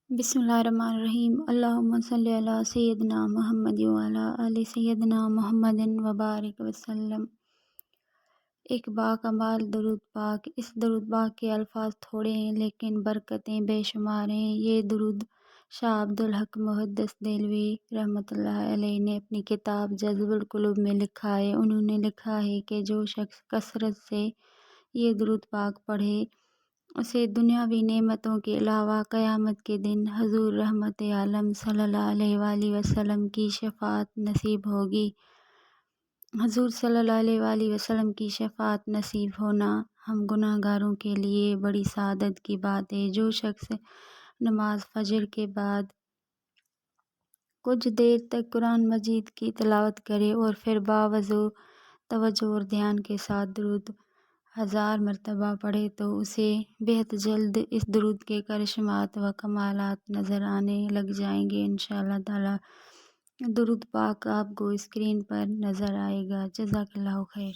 بسم اللہ الرحمن الرحیم۔ اللہم صلی علی سیدنا محمد وعلی آل سیدنا محمد وبارک وسلم۔ ایک باکمال درود پاک۔ اس درود پاک کے الفاظ تھوڑے ہیں لیکن برکتیں بے شمار ہیں۔ یہ درود شاہ عبدالحق محدث دہلوی رحمۃ اللہ علیہ نے اپنی کتاب جذب القلوب میں لکھا ہے۔ انہوں نے لکھا ہے کہ جو شخص کثرت سے یہ درود پاک پڑھے اسے دنیاوی نعمتوں کے علاوہ قیامت کے دن حضور رحمت عالم صلی اللہ علیہ وآلہ وسلم کی شفاعت نصیب ہوگی۔ حضور صلی اللہ علیہ وآلہ وسلم کی شفاعت نصیب ہونا ہم گناہ گاروں کے لیے بڑی سعادت کی بات ہے۔ جو شخص نماز فجر کے بعد کچھ دیر تک قرآن مجید کی تلاوت کرے اور پھر باوضو توجہ اور دھیان کے ساتھ درود 1000 مرتبہ پڑھے تو اسے بہت جلد اس درود کے کرشمات و کمالات نظر آنے لگ جائیں گے انشاءاللہ تعالی۔ درود پاک آپ کو اسکرین پر نظر آئے گا۔ جزاک اللہ خیر۔